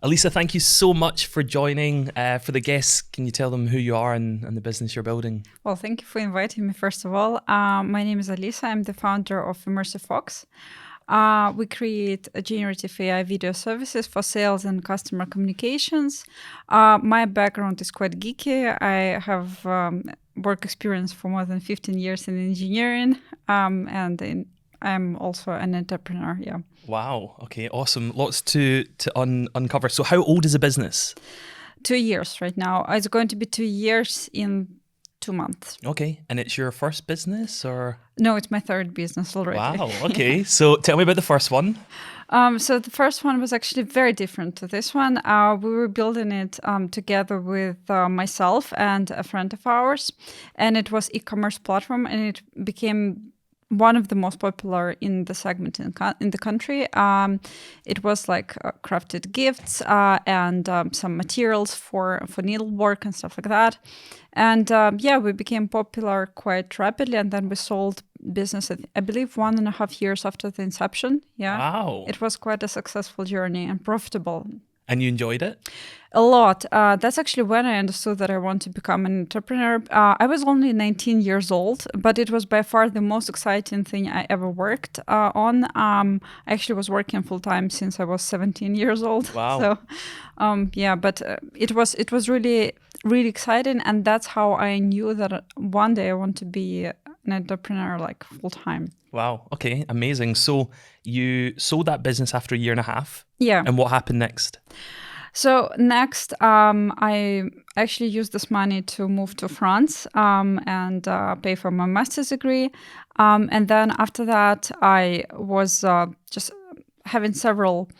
Alisa, thank you so much for joining. For the guests, can you tell them who you are and the business you're building? Well, thank you for inviting me, first of all. My name is Alisa. I'm the founder of Immersive Fox. We create generative AI video services for sales and customer communications. My background is quite geeky. I have work experience for more than 15 years in engineering, I'm also an entrepreneur, yeah. Wow. Okay, awesome. Lots to uncover. So how old is the business? 2 years right now. It's going to be 2 years in 2 months. Okay. And it's your first business or? No, it's my third business already. Wow. Okay. So tell me about the first one. So the first one was actually very different to this one. We were building it together with myself and a friend of ours. And it was e-commerce platform, and it became one of the most popular in the segment in the country. It was like crafted gifts and some materials for needlework and stuff like that. And we became popular quite rapidly, and then we sold business, I believe, 1.5 years after the inception. Yeah. Wow. It was quite a successful journey and profitable. And you enjoyed it? A lot. That's actually when I understood that I want to become an entrepreneur. I was only 19 years old, but it was by far the most exciting thing I ever worked on. I actually was working full time since I was 17 years old. Wow. So, but it was really, really exciting, and that's how I knew that one day I want to be an entrepreneur, like full time. Wow. Okay. Amazing. So you sold that business after 1.5 years. Yeah. And what happened next? So next, I actually used this money to move to France and pay for my master's degree. And then after that, I was just having several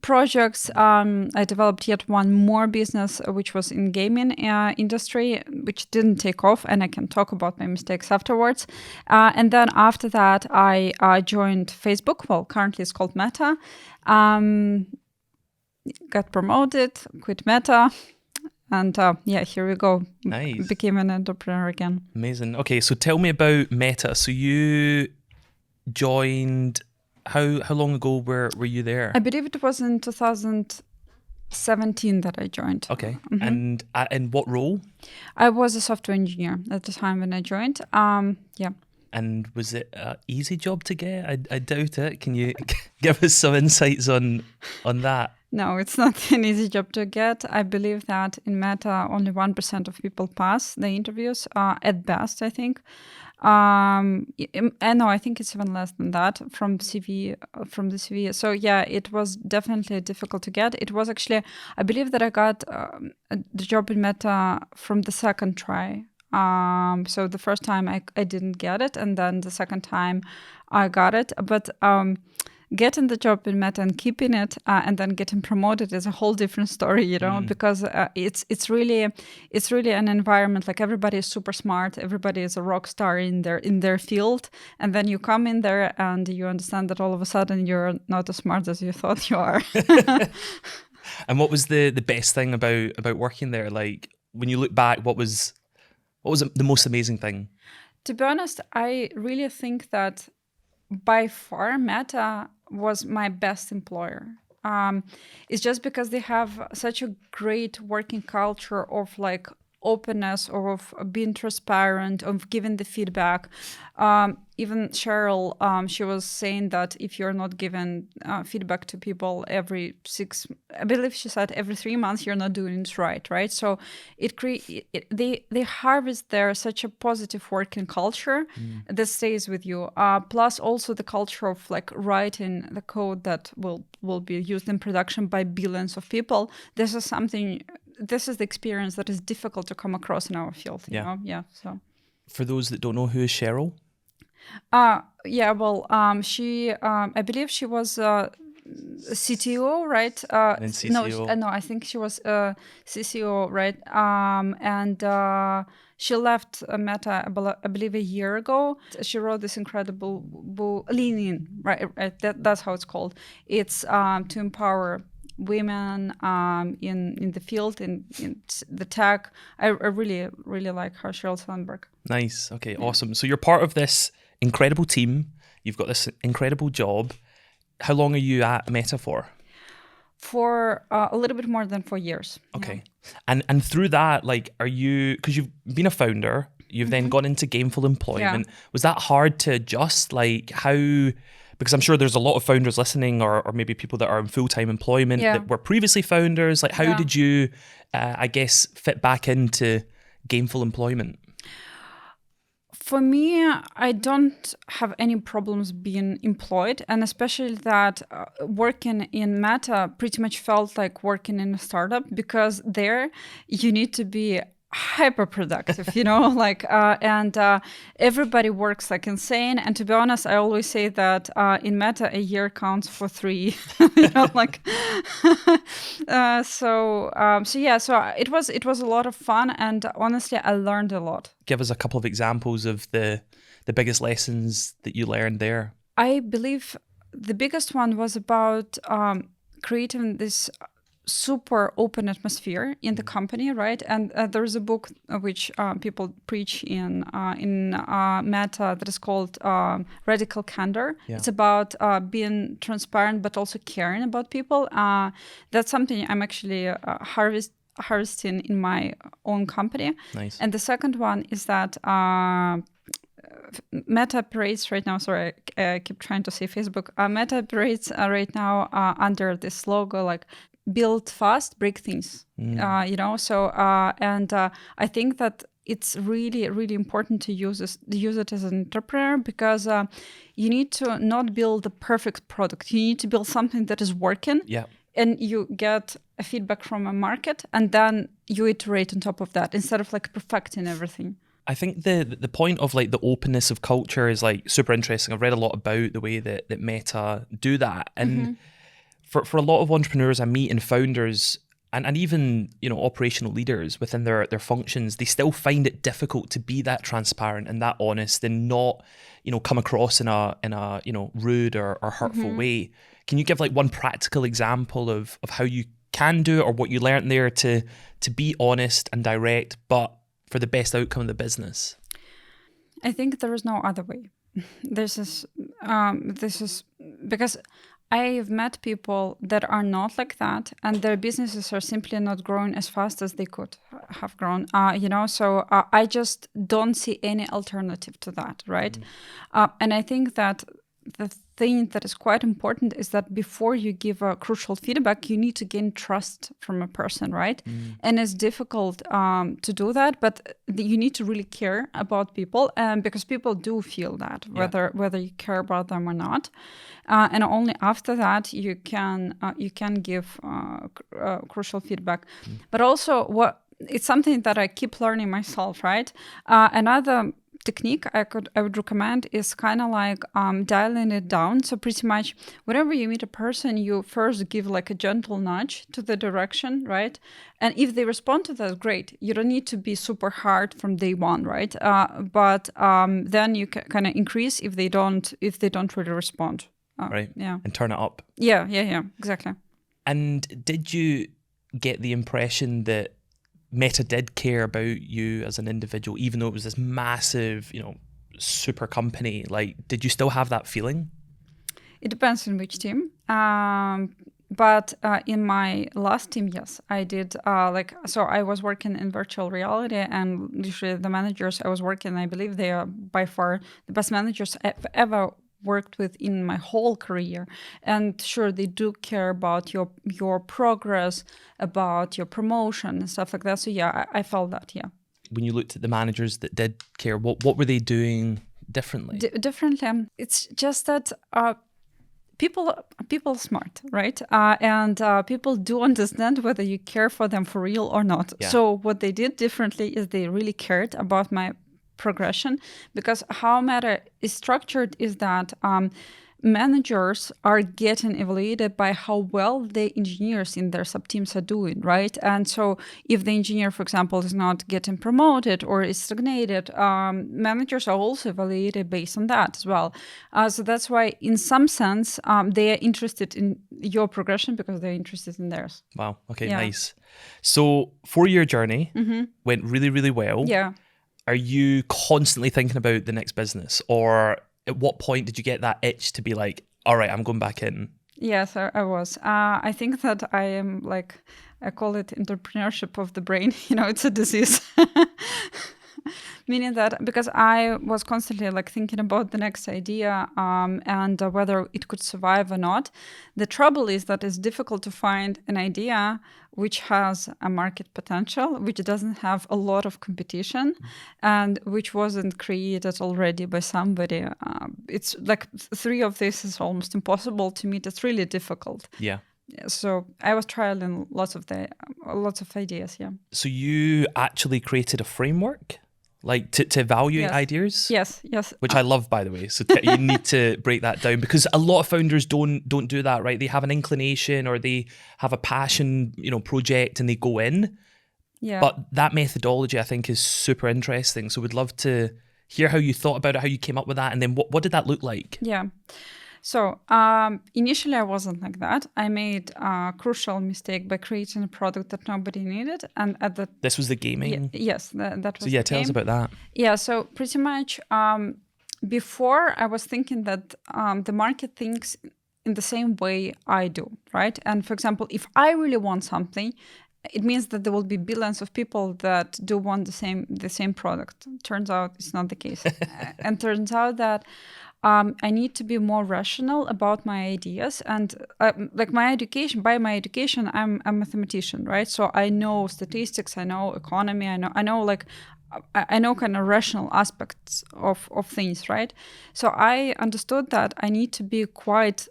projects. I developed yet one more business, which was in gaming industry, which didn't take off, and I can talk about my mistakes afterwards. And then after that, I joined Facebook. Well, currently it's called Meta. Got promoted, quit Meta, and here we go. Nice. Became an entrepreneur again. Amazing. Okay, so tell me about Meta. So you joined. How long ago were you there? I believe it was in 2017 that I joined. Okay. Mm-hmm. And in what role? I was a software engineer at the time when I joined. And was it an easy job to get? I doubt it. Can you give us some insights on that? No, it's not an easy job to get. I believe that in Meta, only 1% of people pass the interviews, at best, I think. I think it's even less than that from the CV. So yeah, it was definitely difficult to get. It was actually, I believe that I got the job in Meta from the second try. So the first time I didn't get it, and then the second time I got it. But getting the job in Meta and keeping it, and then getting promoted is a whole different story, because it's really an environment, like everybody is super smart, everybody is a rock star in their field, and then you come in there and you understand that all of a sudden you're not as smart as you thought you are. And what was the best thing about working there? Like when you look back, what was the most amazing thing? To be honest, I really think that by far Meta was my best employer. It's just because they have such a great working culture of like openness, of being transparent, of giving the feedback. Even Cheryl, she was saying that if you're not giving feedback to people every 3 months, you're not doing it right? So they harvest there such a positive working culture that stays with you. Plus also the culture of like writing the code that will be used in production by billions of people. This is the experience that is difficult to come across in our field. So for those that don't know, who is Cheryl? She, I believe she was CTO, right? And CCO. No, I think she was CCO, right? She left Meta, I believe, a year ago. She wrote this incredible book, Lean In, right? That's how it's called. It's to empower women in the field, in the tech. I really, really like her, Sheryl Sandberg. Nice. Okay, awesome. So you're part of this incredible team. You've got this incredible job. How long are you at Meta for? For a little bit more than 4 years. Okay. And through that, like, are you, because you've been a founder, you've then gone into gainful employment. Was that hard to adjust? Like, how, because I'm sure there's a lot of founders listening, or maybe people that are in full-time employment that were previously founders. Like, how did you, I guess, fit back into gainful employment? For me, I don't have any problems being employed, and especially that working in Meta pretty much felt like working in a startup, because there you need to be hyper productive, like, and everybody works like insane. And to be honest, I always say that in Meta, a year counts for 3, like, so it was a lot of fun, and honestly, I learned a lot. Give us a couple of examples of the biggest lessons that you learned there. I believe the biggest one was about creating this super open atmosphere in the company, right? And there's a book which people preach in Meta that is called Radical Candor. Yeah. It's about being transparent but also caring about people. That's something I'm actually harvesting in my own company. Nice. And the second one is that Meta operates right now. Sorry, I keep trying to say Facebook. Meta operates right now under this logo, like, build fast, break things. So I think that it's really, really important to use it as an entrepreneur, because you need to not build the perfect product. You need to build something that is working. Yeah. And you get a feedback from a market, and then you iterate on top of that instead of like perfecting everything. I think the point of like the openness of culture is like super interesting. I've read a lot about the way that Meta do that. And for a lot of entrepreneurs I meet and founders and even, operational leaders within their functions, they still find it difficult to be that transparent and that honest and not, come across in a rude or hurtful way. Can you give like one practical example of how you can do it, or what you learned there to be honest and direct, but for the best outcome of the business? I think there is no other way. This is because I've met people that are not like that, and their businesses are simply not growing as fast as they could have grown. So I just don't see any alternative to that, right? And I think that the thing that is quite important is that before you give a crucial feedback, you need to gain trust from a person, right? And it's difficult to do that, but you need to really care about people, because people do feel that, whether you care about them or not. And only after that you can give crucial feedback. But also, it's something that I keep learning myself, right? Another technique I would recommend is kind of like dialing it down. So pretty much whenever you meet a person, you first give like a gentle nudge to the direction, right? And if they respond to that, great. You don't need to be super hard from day one, right? But then you kind of increase if they don't really respond. Right. Yeah. And turn it up. Yeah, exactly. And did you get the impression that Meta did care about you as an individual, even though it was this massive, super company? Like, did you still have that feeling? It depends on which team. But in my last team, yes, I did. So I was working in virtual reality, and literally the managers I was working, I believe they are by far the best managers I've ever worked with in my whole career. And sure, they do care about your progress, about your promotion and stuff like that. So yeah, I felt that, yeah. When you looked at the managers that did care, what were they doing differently? Differently, it's just that people are smart, right? And people do understand whether you care for them for real or not. Yeah. So what they did differently is they really cared about my progression, because how Meta is structured is that managers are getting evaluated by how well the engineers in their sub-teams are doing, right? And so if the engineer, for example, is not getting promoted or is stagnated, managers are also evaluated based on that as well. So that's why, in some sense, they are interested in your progression because they're interested in theirs. Wow. Okay, yeah. Nice. So 4-year journey went really, really well. Yeah. Are you constantly thinking about the next business, or at what point did you get that itch to be like, all right, I'm going back in? Yes, I was. I think that I am like, I call it entrepreneurship of the brain. It's a disease. Meaning that because I was constantly like thinking about the next idea and whether it could survive or not. The trouble is that it's difficult to find an idea which has a market potential, which doesn't have a lot of competition, and which wasn't created already by somebody. It's like three of this is almost impossible to meet. It's really difficult. Yeah. So I was trialing lots of ideas. Yeah. So you actually created a framework, like to evaluate Yes. ideas. Yes. Which I love, by the way. So you need to break that down, because a lot of founders don't do that, right? They have an inclination or they have a passion, project, and they go in. Yeah. But that methodology, I think, is super interesting. So we'd love to hear how you thought about it, how you came up with that, and then what did that look like? Yeah. So initially, I wasn't like that. I made a crucial mistake by creating a product that nobody needed, and at the This was the gaming. yes, that was. So yeah, the tell us game. about that. Yeah. So pretty much before, I was thinking that the market thinks in the same way I do, right? And for example, if I really want something, it means that there will be billions of people that do want the same product. Turns out it's not the case, and turns out that I need to be more rational about my ideas. And like by my education, I'm a mathematician, right? So I know statistics, I know economy, I know like I know kind of rational aspects of things, right? So I understood that I need to be quite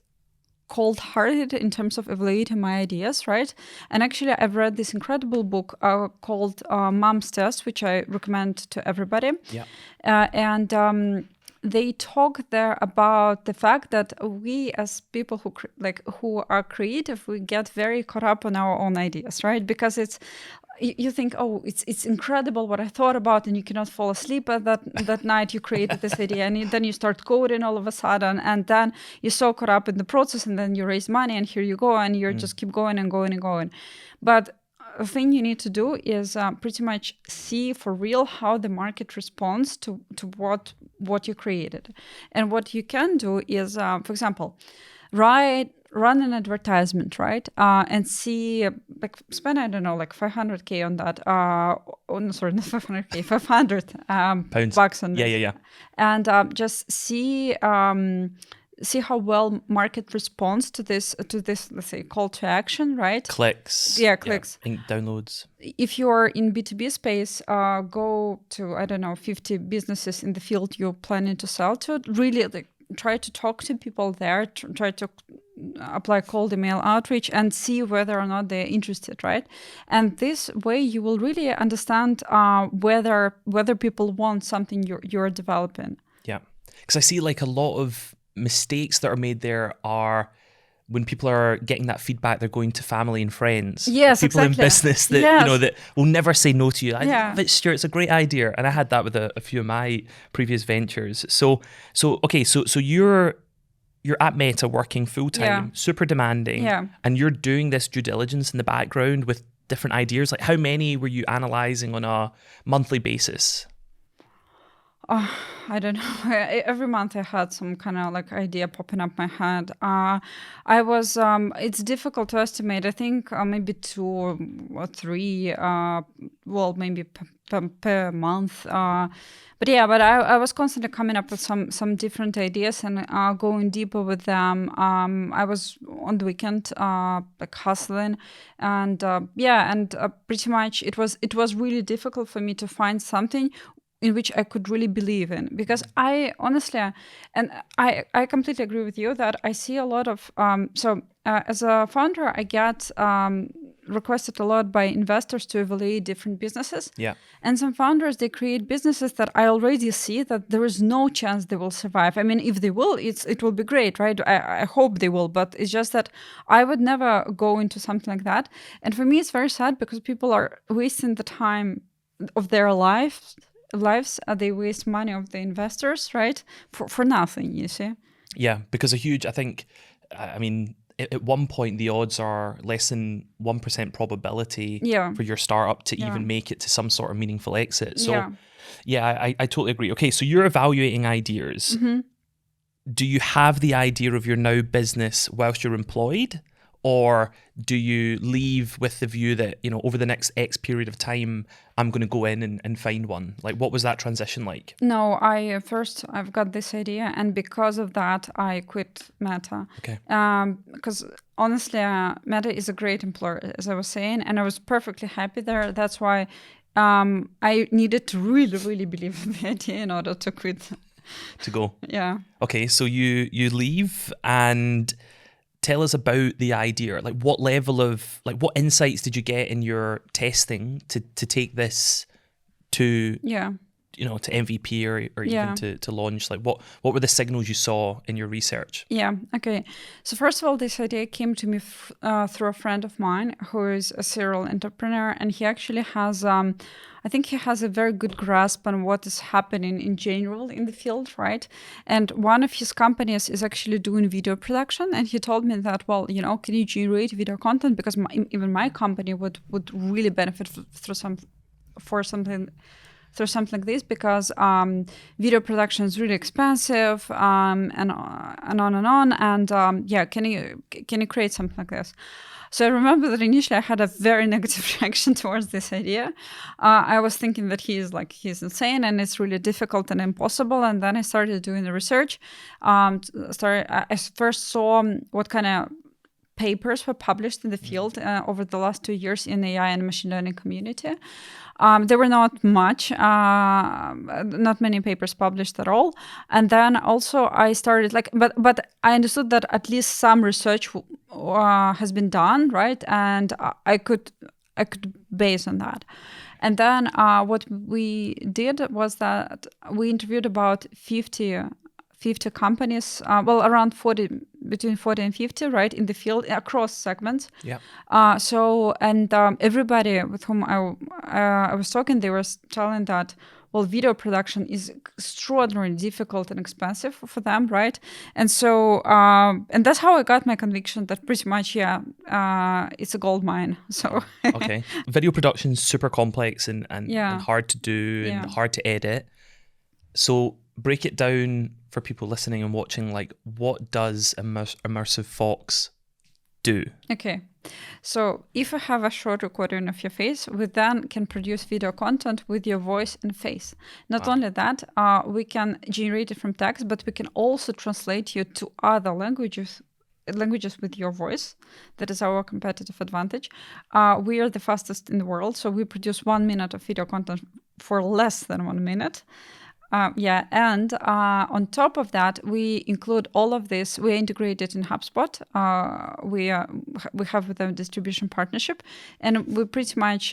cold-hearted in terms of evaluating my ideas, right? And actually, I've read this incredible book called Mom's Test, which I recommend to everybody. Yeah. And they talk there about the fact that we, as people who are creative, we get very caught up on our own ideas, right? Because you think, oh, it's incredible what I thought about, and you cannot fall asleep at that night. You created this idea, and then you start coding all of a sudden, and then you're so caught up in the process, and then you raise money, and here you go, and you just keep going and going and going. But the thing you need to do is pretty much see for real how the market responds to what you created. And what you can do is, for example, run an advertisement, right? And see, like, spend, I don't know, like 500K on that. Sorry, not 500K, 500 Pounds. bucks on this. Yeah. And just see how well market responds to this, let's say, call to action, right? Clicks. Yeah, clicks. Yeah, downloads. If you're in B2B space, go to, I don't know, 50 businesses in the field you're planning to sell to. Really, like, try to talk to people there, try to apply cold email outreach and see whether or not they're interested, right? And this way you will really understand whether people want something you're developing. Yeah, because I see like a lot of mistakes that are made there are when people are getting that feedback, they're going to family and friends. Yes, people exactly. in business that that will never say no to you. I love it, Stuart. It's a great idea, and I had that with a few of my previous ventures. So you're at Meta working full time, super demanding, and you're doing this due diligence in the background with different ideas. Like, how many were you analyzing on a monthly basis? I don't know. Every month I had some kind of like idea popping up my head. I was. It's difficult to estimate. I think maybe 2 or 3. Well, maybe per month. But I was constantly coming up with some different ideas and going deeper with them. I was on the weekend like hustling, and pretty much it was really difficult for me to find something in which I could really believe in, because I honestly, and I completely agree with you that I see a lot of, as a founder, I get requested a lot by investors to evaluate different businesses. Yeah. And some founders, they create businesses that I already see that there is no chance they will survive. I mean, if they will, it will be great, right? I hope they will, but it's just that I would never go into something like that. And for me, it's very sad because people are wasting the time of their lives, they waste money of the investors, right? For nothing, you see. Yeah, because I mean, at one point the odds are less than 1% probability for your startup to even make it to some sort of meaningful exit. So I totally agree. Okay, so you're evaluating ideas. do you have the idea of your now business whilst you're employed? Or do you leave with the view that, over the next X period of time, I'm going to go in and find one? Like, what was that transition like? No, I've got this idea, and because of that, I quit Meta. Okay. Because honestly, Meta is a great employer, as I was saying, and I was perfectly happy there. That's why I needed to really, really believe in the idea in order to quit. To go. Yeah. Okay, so you leave, and tell us about the idea. Like, what level of, what insights did you get in your testing to take this to, to MVP or even to launch? Like, what were the signals you saw in your research? Yeah, okay. So first of all, this idea came to me through a friend of mine who is a serial entrepreneur, and he actually has, I think he has a very good grasp on what is happening in general in the field, right? And one of his companies is actually doing video production, and he told me that, well, can you generate video content? Because even my company would really benefit through something like this, because video production is really expensive, and on and on. And can you create something like this? So I remember that initially I had a very negative reaction towards this idea. I was thinking that he's insane and it's really difficult and impossible. And then I started doing the research. I first saw what kind of papers were published in the field over the last 2 years in AI and machine learning community. There were not many papers published at all. And then also I started but I understood that at least some research has been done, right? And I could base on that. And then what we did was that we interviewed about 50 companies, around 40, between 40 and 50, right, in the field across segments. Yeah. Everybody with whom I was talking, they were telling that, well, video production is extraordinarily difficult and expensive for them, right? And so, and that's how I got my conviction that pretty much, it's a gold mine. So okay, video production is super complex and hard to do and hard to edit. So break it down for people listening and watching, like, what does Immersive Fox do? Okay. So if you have a short recording of your face, we then can produce video content with your voice and face. Not only that, we can generate it from text, but we can also translate you to other languages with your voice. That is our competitive advantage. We are the fastest in the world, so we produce 1 minute of video content for less than 1 minute. And on top of that, we include all of this. We integrate it in HubSpot. We have with them distribution partnership, and we pretty much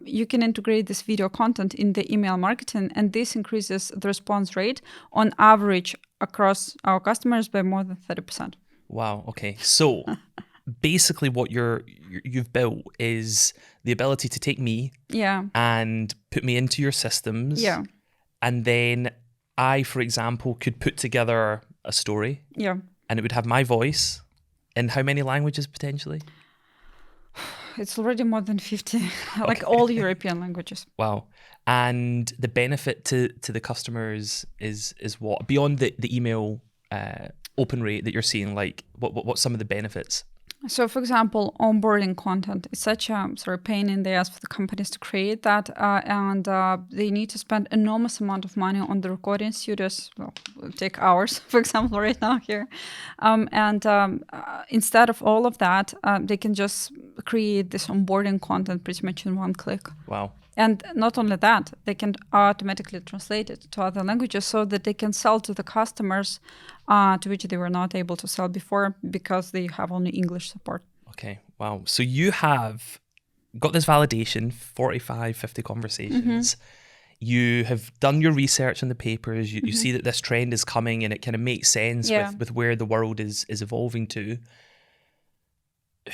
you can integrate this video content in the email marketing, and this increases the response rate on average across our customers by more than 30%. Wow. Okay. So basically, what you've built is the ability to take me, and put me into your systems, and then I, for example, could put together a story. Yeah. And it would have my voice. In how many languages potentially? It's already more than 50, like all European languages. Wow. And the benefit to the customers is what? Beyond the email open rate that you're seeing, like what's some of the benefits? So, for example, onboarding content is such a sort of pain in the ass for the companies to create that, and they need to spend enormous amount of money on the recording studios. Well, it will take hours, for example, right now here. Instead of all of that, they can just create this onboarding content pretty much in one click. Wow. And not only that, they can automatically translate it to other languages so that they can sell to the customers to which they were not able to sell before because they have only English support. Okay, wow. So you have got this validation, 45, 50 conversations. You have done your research on the papers. You see that this trend is coming and it kind of makes sense with where the world is evolving to.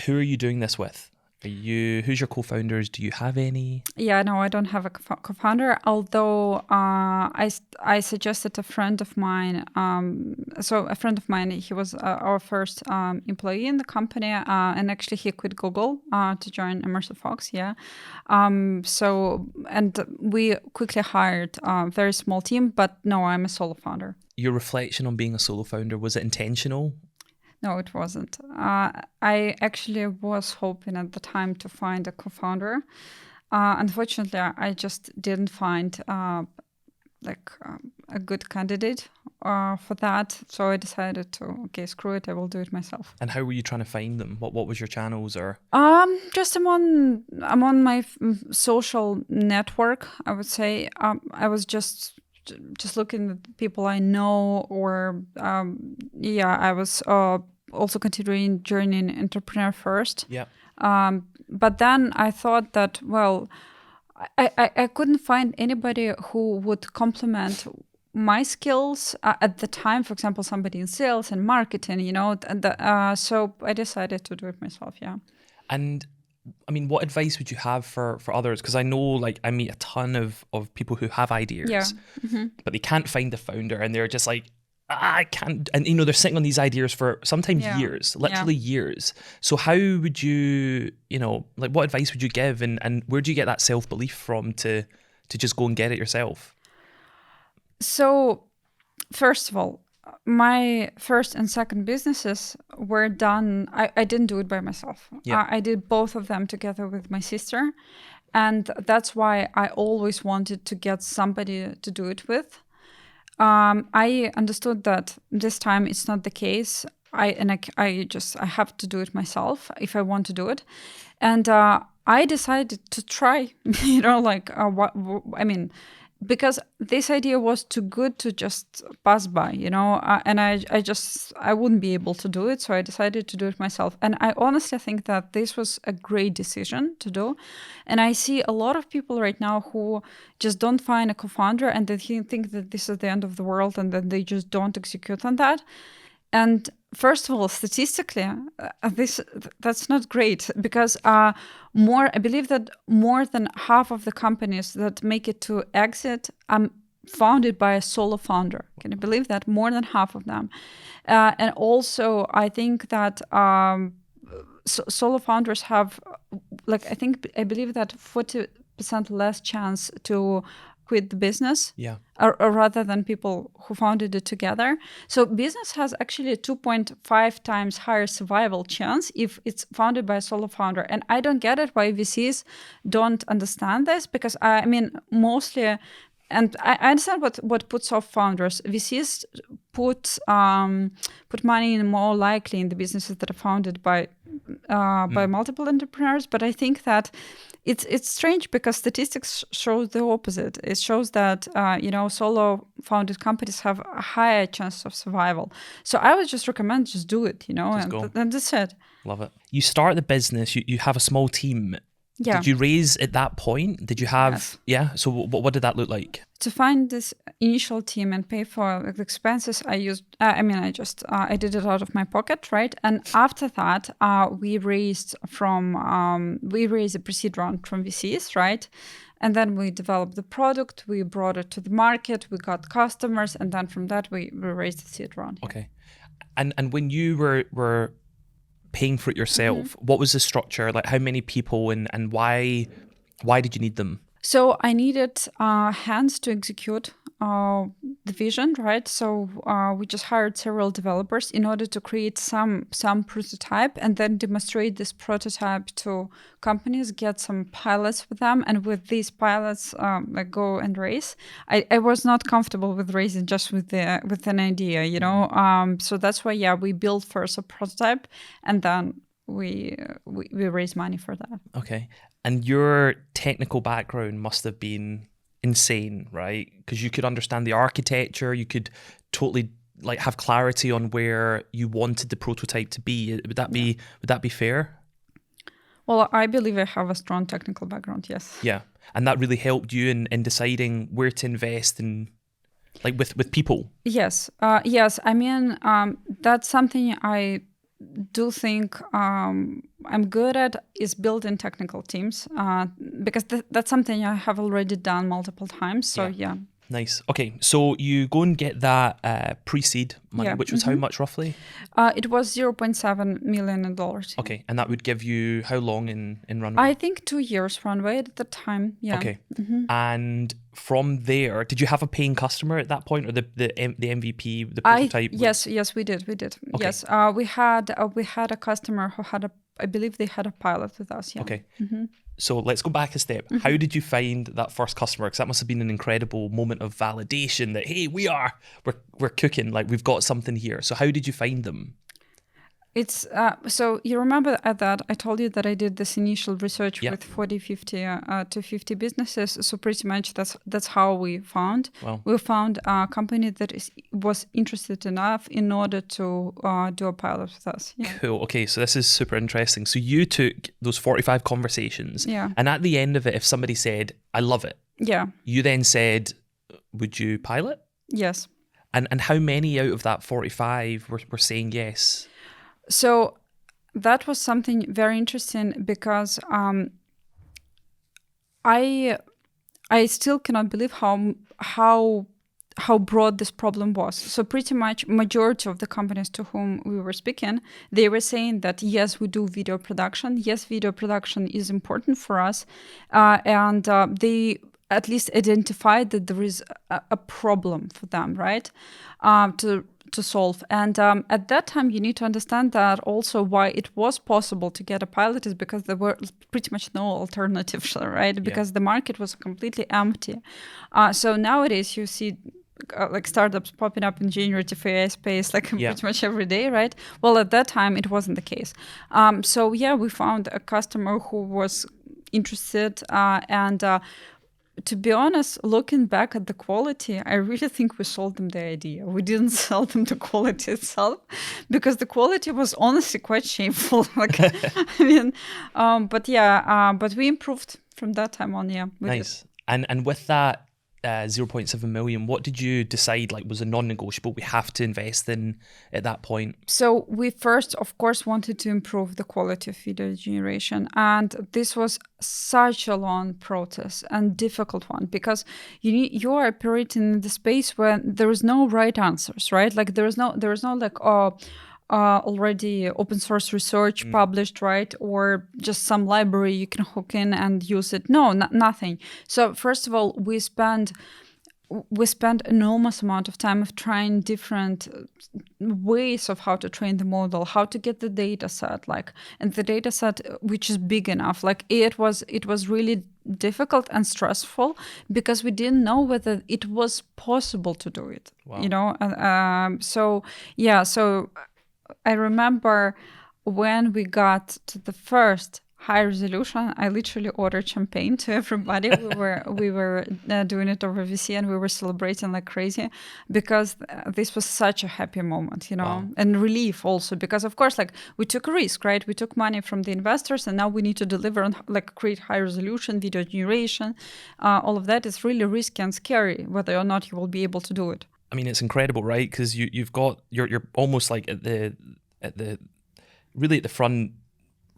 Who are you doing this with? Who's your co-founders? Do you have any? Yeah, no, I don't have a co-founder, although I suggested a friend of mine. So a friend of mine, he was our first employee in the company, and actually he quit Google to join Immersive Fox. Yeah. And we quickly hired a very small team, but no, I'm a solo founder. Your reflection on being a solo founder, was it intentional? No, it wasn't. I actually was hoping at the time to find a co-founder. Unfortunately, I just didn't find a good candidate for that. So I decided to, okay, screw it, I will do it myself. And how were you trying to find them? What was your channels or? Just I'm on my social network, I would say. I was just looking at people I know, or I was also considering joining Entrepreneur first. Yeah. But then I thought that, well, I couldn't find anybody who would complement my skills at the time. For example, somebody in sales and marketing, and so I decided to do it myself. Yeah. And I mean, what advice would you have for others? Because I know, like, I meet a ton of people who have ideas, Yeah. Mm-hmm. but they can't find the founder, and they're just like, I can't. And they're sitting on these ideas for sometimes years, literally years. So how would you, like, what advice would you give, and where do you get that self-belief from to just go and get it yourself? So, first of all, my first and second businesses were done. I didn't do it by myself. Yeah. I did both of them together with my sister. And that's why I always wanted to get somebody to do it with. I understood that this time it's not the case. I have to do it myself if I want to do it. And I decided to try, because this idea was too good to just pass by, and I wouldn't be able to do it. So I decided to do it myself. And I honestly think that this was a great decision to do. And I see a lot of people right now who just don't find a co-founder, and they think that this is the end of the world, and then they just don't execute on that. And first of all, statistically, that's not great, because I believe that more than half of the companies that make it to exit are founded by a solo founder. Can you believe that? More than half of them. And also, I think that solo founders have, I believe that 40% less chance to quit the business, or rather than people who founded it together. So business has actually a 2.5 times higher survival chance if it's founded by a solo founder. And I don't get it why VCs don't understand this, because I mean, mostly, and I understand what puts off founders. VCs put money in more likely in the businesses that are founded by multiple entrepreneurs. But I think that it's strange, because statistics show the opposite. It shows that solo founded companies have a higher chance of survival. So I would just recommend just do it, and that's it. Love it. You start the business. You have a small team. Yeah. Did you raise at that point? Did you have? Yes. So what did that look like? To find this initial team and pay for the expenses, I used. I did it out of my pocket, right? And after that, we raised a pre-seed round from VCs, right? And then we developed the product. We brought it to the market. We got customers, and then from that, we raised the seed round. Okay, and when you were paying for it yourself, what was the structure? Like, how many people, and why did you need them? So I needed hands to execute the vision, right? So we just hired several developers in order to create some prototype, and then demonstrate this prototype to companies, get some pilots with them, and with these pilots, go and raise. I was not comfortable with raising just with an idea, So that's why, we built first a prototype, and then we raised money for that. Okay. And your technical background must have been insane, right? Because you could understand the architecture, you could totally have clarity on where you wanted the prototype to be. Would that be fair? Well, I believe I have a strong technical background, yes. Yeah. And that really helped you in deciding where to invest in, with people. Yes. Yes. I mean, that's something I do think I'm good at is building technical teams, because that's something I have already done multiple times. So yeah. Nice. Okay, so you go and get that pre-seed money, which was how much roughly? It was $0.7 million. Okay, and that would give you how long in runway? I think 2 years runway at the time. Yeah. Okay, and from there, did you have a paying customer at that point, or the MVP, the prototype? Yes, we did. Okay. Yes, we had a customer who had I believe they had a pilot with us. Yeah. Okay. So let's go back a step. How did you find that first customer? Because that must have been an incredible moment of validation that, hey, we're cooking, like we've got something here. So how did you find them? It's so you remember at that I told you that I did this initial research with 40, 50 to 50 businesses. So pretty much that's how we found. Wow. We found a company that was interested enough in order to do a pilot with us. Yeah. Cool. Okay, so this is super interesting. So you took those 45 conversations, Yeah. and at the end of it, if somebody said, "I love it," Yeah. you then said, "Would you pilot?" Yes. And how many out of that 45 were saying yes? So that was something very interesting because I still cannot believe how broad this problem was. So pretty much majority of the companies to whom we were speaking, they were saying that yes, we do video production. Yes, video production is important for us, and they at least identified that there is a problem for them, right? To solve. And at that time, you need to understand that also why it was possible to get a pilot is because there were pretty much no alternatives, right? Because the market was completely empty. So nowadays you see like startups popping up in generative AI space like pretty much every day, right? Well, at that time, it wasn't the case. So yeah, we found a customer who was interested and to be honest, looking back at the quality, I really think we sold them the idea. We didn't sell them the quality itself because the quality was honestly quite shameful. Like, I mean, but we improved from that time on. Yeah, nice. And with that 0.7 million, what did you decide like was a non-negotiable we have to invest in at that point? So we first, of course, wanted to improve the quality of video generation, and this was such a long process and difficult one because you are operating in the space where there is no right answers, right? Like there is no like already open source research published, right? Or just some library you can hook in and use it. No, nothing. So first of all, we spent enormous amount of time of trying different ways of how to train the model, how to get the data set, like, and the data set which is big enough. Like it was really difficult and stressful because we didn't know whether it was possible to do it. Wow. You know, so I remember when we got to the first high resolution, I literally ordered champagne to everybody. we were doing it over VC and we were celebrating like crazy because this was such a happy moment, you know, wow. And relief also because of course, like we took a risk, right? We took money from the investors and now we need to deliver on like create high resolution video generation. All of that is really risky and scary, whether or not you will be able to do it. I mean, it's incredible, right? Because you've got you're almost like at the really at the front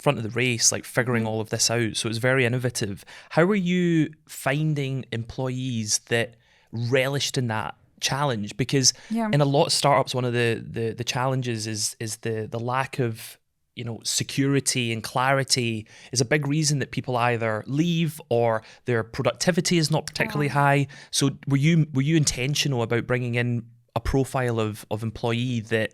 of the race, like figuring all of this out. So it's very innovative. How are you finding employees that relished in that challenge? Because in a lot of startups, one of the challenges is the lack of, you know, security and clarity is a big reason that people either leave or their productivity is not particularly high. So were you intentional about bringing in a profile of employee that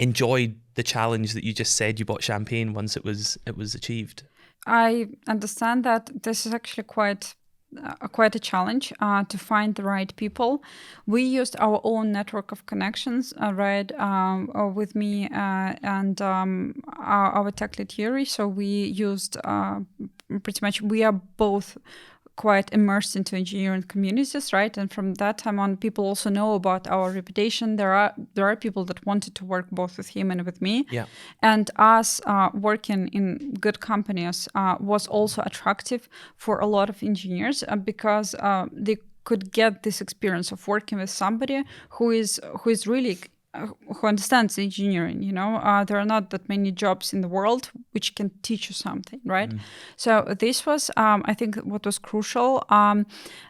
enjoyed the challenge that you just said you bought champagne once it was achieved? I understand that this is actually quite a challenge to find the right people. We used our own network of connections, with me and our tech lead Yuri. So we used pretty much, we are both quite immersed into engineering communities, right? And from that time on, people also know about our reputation. There are people that wanted to work both with him and with me. Yeah. And us working in good companies was also attractive for a lot of engineers because they could get this experience of working with somebody who is really who understands engineering. There are not that many jobs in the world which can teach you something, right? So this was, I think, what was crucial.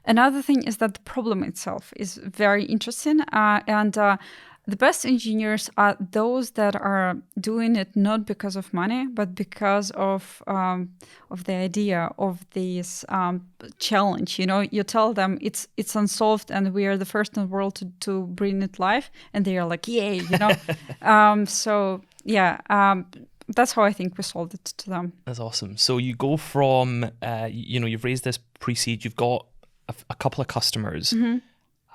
Another thing is that the problem itself is very interesting, and the best engineers are those that are doing it not because of money, but because of the idea of this challenge. You tell them it's unsolved, and we are the first in the world to bring it live, and they are like, yay, So yeah, that's how I think we sold it to them. That's awesome. So you go from, you've raised this pre-seed, you've got a couple of customers.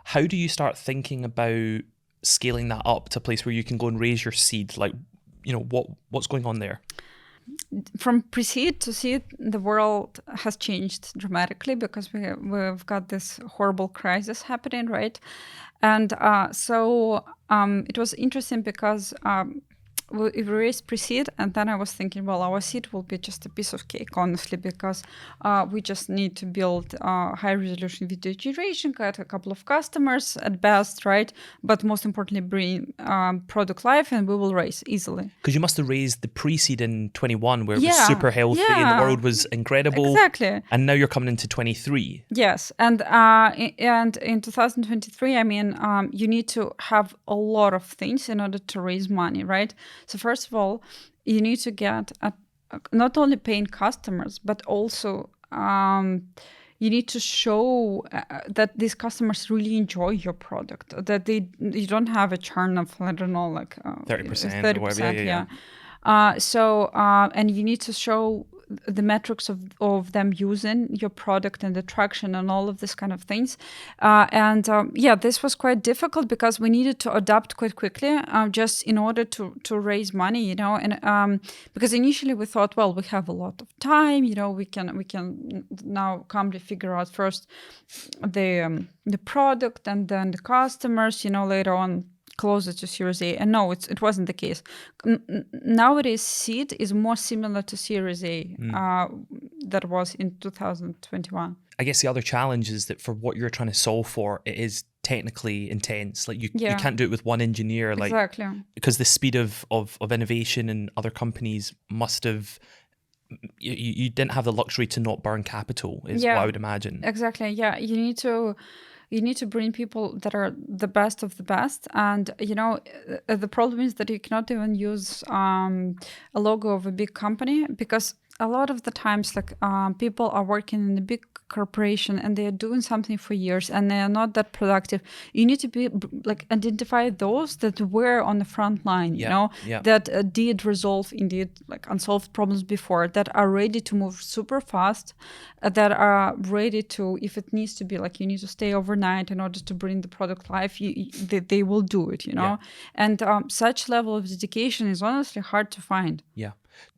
How do you start thinking about scaling that up to a place where you can go and raise your seed? Like, what's going on there? From pre-seed to seed, the world has changed dramatically because we've got this horrible crisis happening, right? And so it was interesting because we raised pre-seed, and then I was thinking, well, our seed will be just a piece of cake, honestly, because we just need to build high-resolution video generation, get a couple of customers at best, right? But most importantly, bring product live, and we will raise easily. Because you must have raised the pre-seed in 21, where it was super healthy and the world was incredible. Exactly. And now you're coming into 23. Yes, and in 2023, I mean, you need to have a lot of things in order to raise money, right? So first of all, you need to get not only paying customers, but also you need to show that these customers really enjoy your product, that you don't have a churn of, I don't know, like 30%, or whatever. Yeah. And you need to show the metrics of them using your product and the traction and all of this kind of things. This was quite difficult because we needed to adapt quite quickly just in order to raise money, and because initially we thought, well, we have a lot of time, we can now calmly figure out first the product and then the customers, later on closer to Series A. And no, it wasn't the case. Nowadays, seed is more similar to Series A that was in 2021. I guess the other challenge is that for what you're trying to solve for, it is technically intense. Like you can't do it with one engineer. Like, exactly. Because the speed of innovation in other companies must have... You didn't have the luxury to not burn capital, is what I would imagine. Exactly. Yeah, you need to bring people that are the best of the best. And, the problem is that you cannot even use a logo of a big company, because a lot of the times, like people are working in a big corporation and they are doing something for years and they are not that productive. You need to be identify those that were on the front line, that did resolve indeed like unsolved problems before, that are ready to move super fast, that are ready to, if it needs to be, like you need to stay overnight in order to bring the product live, they will do it, And such level of dedication is honestly hard to find. Yeah.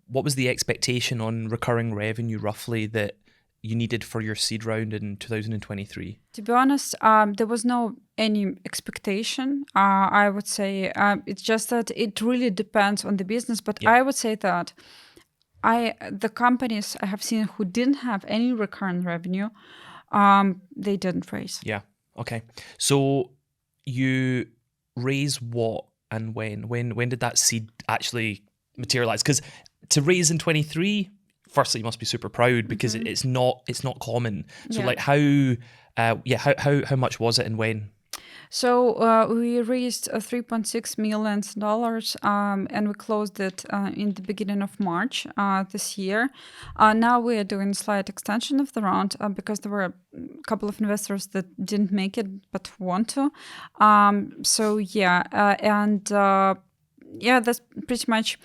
What was the expectation on recurring revenue roughly that you needed for your seed round in 2023? To be honest, there was no any expectation. I would say it's just that it really depends on the business. But I would say that the companies I have seen who didn't have any recurring revenue, they didn't raise. Yeah. Okay. So you raise what and when? When did that seed actually materialize? Because to raise in 23, firstly, you must be super proud because it's not common. So like how much was it and when? So we raised $3.6 million and we closed it in the beginning of March this year. Now we are doing a slight extension of the round because there were a couple of investors that didn't make it but want to. That's pretty much...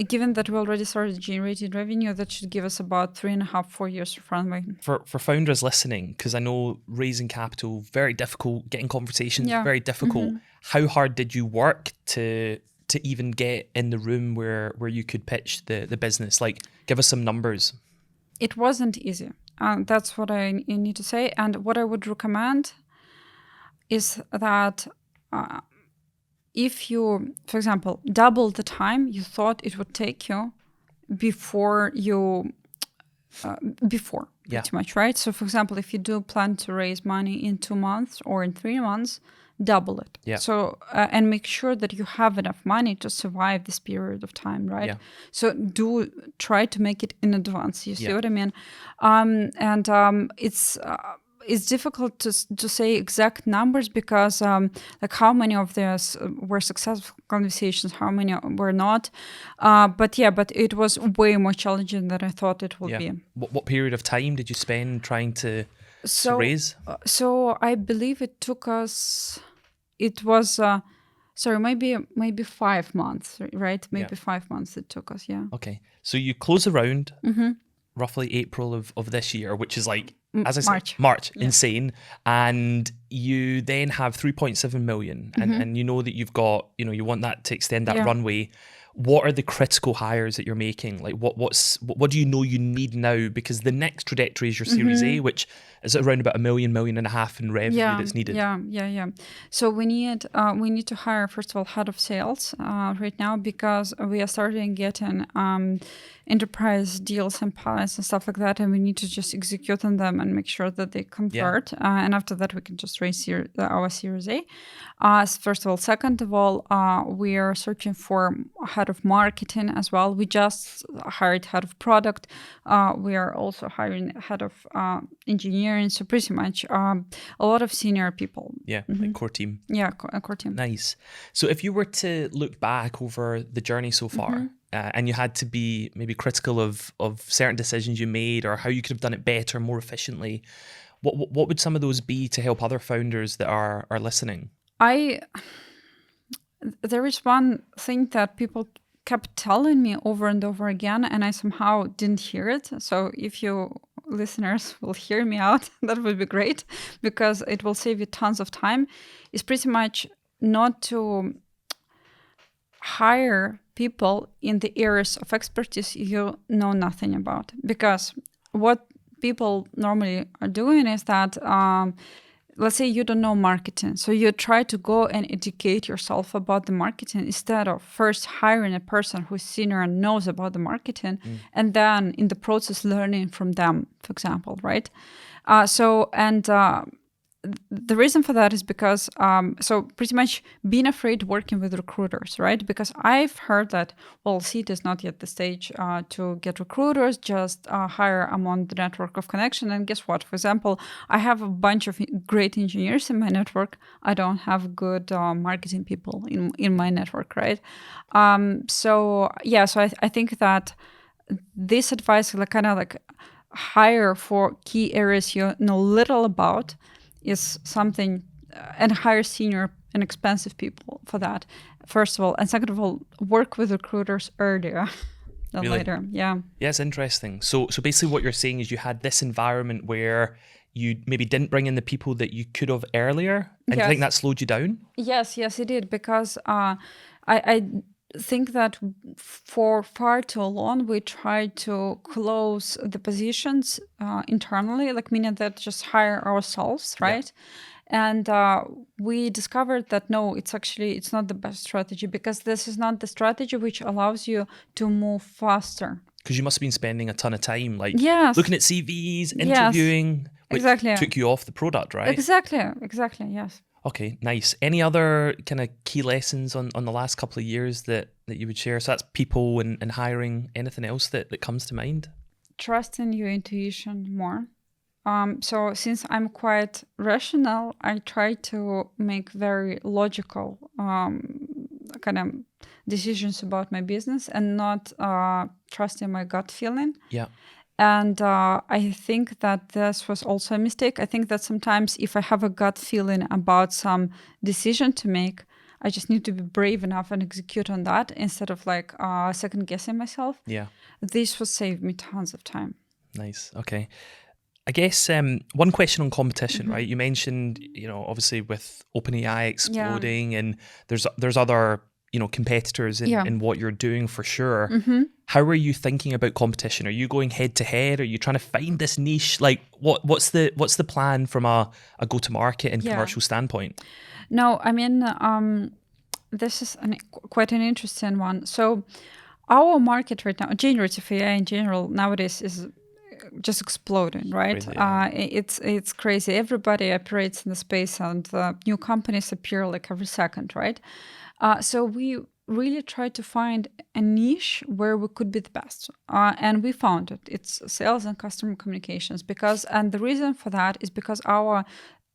Given that we already started generating revenue, that should give us about 3.5-4 years of runway. For founders listening, because I know raising capital, very difficult, getting conversations, very difficult. How hard did you work to even get in the room where you could pitch the business? Like, give us some numbers. It wasn't easy. That's what I need to say. And what I would recommend is that... if you, for example, double the time you thought it would take you before pretty much, right? So, for example, if you do plan to raise money in 2 months or in 3 months, double it. Yeah. So and make sure that you have enough money to survive this period of time, right? Yeah. So do try to make it in advance. You see Yeah. what I mean? It's difficult to say exact numbers because like how many of these were successful conversations, how many were not. But it was way more challenging than I thought it would be. What period of time did you spend trying to raise? So I believe it took us. It was maybe 5 months, right? Maybe 5 months it took us. Yeah. Okay, so you close the round Mm-hmm. roughly April of this year, which is like, as I March. said, March, Yeah. insane. And you then have 3.7 million, and you know that you've got, you want that to extend that runway. What are the critical hires that you're making? Like what do you know you need now? Because the next trajectory is your Series A, which is around about $1 million and a half in revenue that's needed. Yeah. So we need to hire, first of all, head of sales right now, because we are starting getting enterprise deals and pilots and stuff like that, and we need to just execute on them and make sure that they convert. And after that, we can just raise our Series A. First of all. Second of all, we are searching for head of marketing as well. We just hired head of product. We are also hiring head of engineering. So pretty much a lot of senior people. Yeah, like core team. Yeah, core team. Nice. So if you were to look back over the journey so far, and you had to be maybe critical of certain decisions you made or how you could have done it better, more efficiently, what would some of those be to help other founders that are listening? There is one thing that people kept telling me over and over again, and I somehow didn't hear it. So if you listeners will hear me out, that would be great, because it will save you tons of time. It's pretty much not to hire people in the areas of expertise you know nothing about. Because what people normally are doing is that let's say you don't know marketing, so you try to go and educate yourself about the marketing instead of first hiring a person who's senior and knows about the marketing, and then in the process learning from them, for example, right? The reason for that is because, so pretty much being afraid working with recruiters, right? Because I've heard that, well, Seed is not yet the stage to get recruiters, just hire among the network of connection. And guess what? For example, I have a bunch of great engineers in my network. I don't have good marketing people in my network, right? So I think that this advice, like kind of like hire for key areas you know little about, is something, and hire senior and expensive people for that, first of all. And second of all, work with recruiters earlier than later. Yeah, it's interesting. So basically what you're saying is you had this environment where you maybe didn't bring in the people that you could have earlier, and you think that slowed you down? Yes, it did, because I think that for far too long we tried to close the positions internally, like meaning that just hire ourselves, right? And we discovered that no, it's not the best strategy, because this is not the strategy which allows you to move faster. Because you must have been spending a ton of time looking at CVs, interviewing, which took you off the product, right? Exactly, yes. Okay, nice. Any other kind of key lessons on the last couple of years that you would share? So that's people and hiring. Anything else that comes to mind? Trusting your intuition more. So since I'm quite rational, I try to make very logical kind of decisions about my business, and not trusting my gut feeling. Yeah. And I think that this was also a mistake. I think that sometimes if I have a gut feeling about some decision to make, I just need to be brave enough and execute on that instead of like second guessing myself. Yeah. This will save me tons of time. Nice. Okay. I guess one question on competition, right? You mentioned, obviously with OpenAI exploding, and there's other, competitors in what you're doing for sure. How are you thinking about competition? Are you going head to head? Are you trying to find this niche? Like, what's the plan from a go-to-market and commercial standpoint? No, I mean, this is quite an interesting one. So our market right now, generative AI in general, nowadays is just exploding, right? Crazy, yeah. It's crazy. Everybody operates in the space, and new companies appear like every second, right? So we really tried to find a niche where we could be the best, and we found it. It's sales and customer communications and the reason for that is because our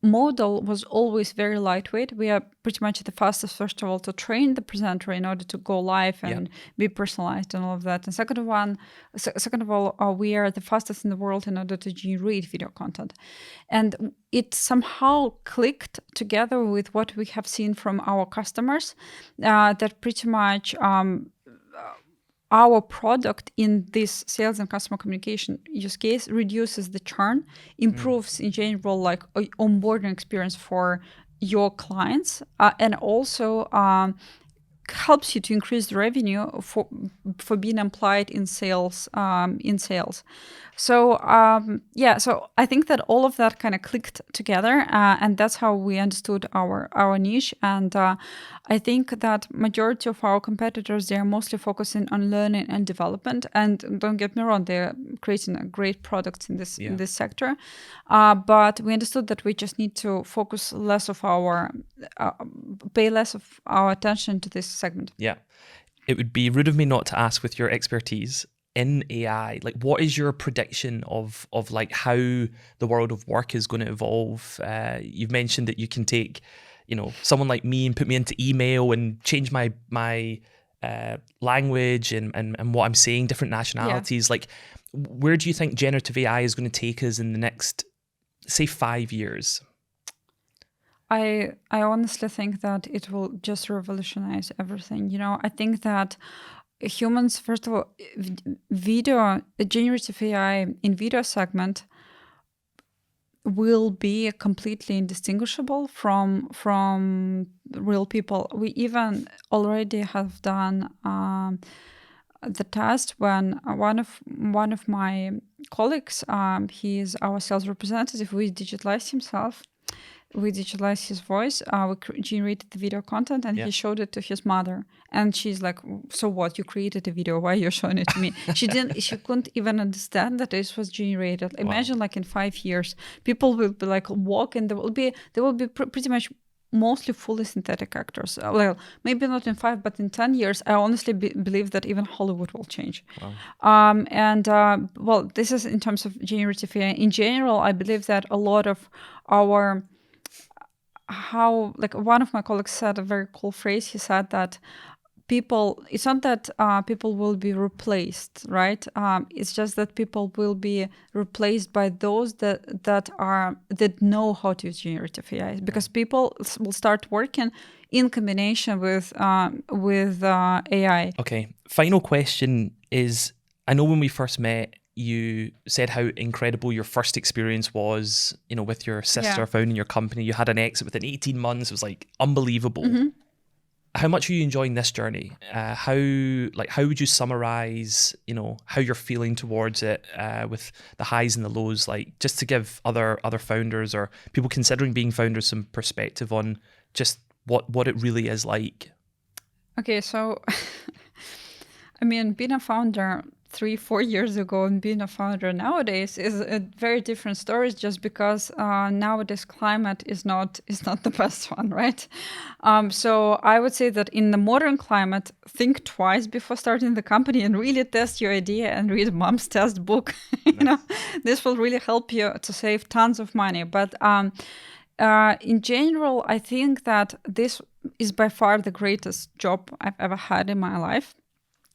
model was always very lightweight. We are pretty much the fastest, first of all, to train the presenter in order to go live and be personalized and all of that. And second of all, we are the fastest in the world in order to generate video content. And it somehow clicked together with what we have seen from our customers, that pretty much our product in this sales and customer communication use case reduces the churn, improves in general like onboarding experience for your clients, and also helps you to increase the revenue for being applied in sales. So so I think that all of that kind of clicked together, and that's how we understood our niche. And I think that majority of our competitors, they are mostly focusing on learning and development. And don't get me wrong, they're creating a great products in this sector. But we understood that we just need to focus pay less of our attention to this segment. Yeah. It would be rude of me not to ask, with your expertise in AI, like what is your prediction of like how the world of work is going to evolve? You've mentioned that you can take, someone like me and put me into email and change my language and what I'm saying, different nationalities. Like, where do you think generative AI is going to take us in the next, say, 5 years? I honestly think that it will just revolutionize everything. I think that humans, first of all, generative AI in video segment will be completely indistinguishable from real people. We even already have done the test when one of my colleagues, he is our sales representative, we digitalized himself. We digitalized his voice. We generated the video content, and he showed it to his mother. And she's like, "So what? You created a video? Why are you showing it to me?" She couldn't even understand that this was generated. Wow. Imagine, like in 5 years, people will be like walking. There will be pretty much mostly fully synthetic actors. Well, maybe not in 5, but in 10 years, I honestly believe that even Hollywood will change. Wow. Well, this is in terms of generative AI. In general, I believe that a lot of one of my colleagues said a very cool phrase. He said that it's not that people will be replaced, right? It's just that people will be replaced by those that know how to use generative AI, because people will start working in combination with AI. Okay. Final question is, I know when we first met, you said how incredible your first experience was, with your sister founding your company. You had an exit within 18 months. It was like unbelievable. Mm-hmm. How much are you enjoying this journey? How would you summarize, how you're feeling towards it, with the highs and the lows, like just to give other founders or people considering being founders some perspective on just what it really is like? Okay, so I mean, being a founder 3-4 years ago and being a founder nowadays is a very different story, just because nowadays climate is not the best one, right? So I would say that in the modern climate, think twice before starting the company and really test your idea and read Mom's Test book. This will really help you to save tons of money. But in general, I think that this is by far the greatest job I've ever had in my life.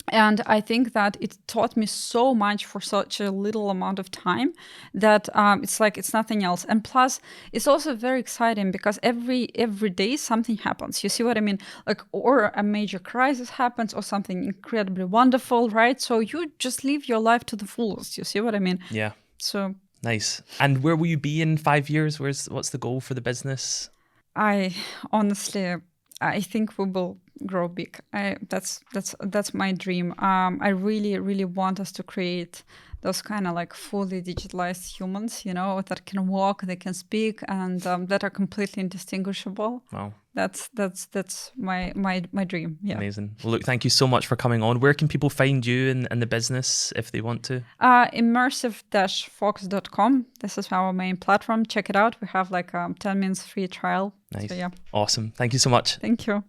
And I think that it taught me so much for such a little amount of time that it's nothing else. And plus, it's also very exciting because every day something happens. You see what I mean? Like, or a major crisis happens or something incredibly wonderful, right? So you just live your life to the fullest. You see what I mean? Yeah. So nice. And where will you be in 5 years? What's the goal for the business? I think we will grow big. That's my dream. I really, really want us to create those kind of like fully digitalized humans, that can walk, they can speak, and that are completely indistinguishable. Wow. That's my dream. Yeah. Amazing. Well, look, thank you so much for coming on. Where can people find you and the business if they want to? Immersive-fox.com. This is our main platform. Check it out. We have like 10 minutes free trial. Nice. So yeah. Awesome. Thank you so much. Thank you.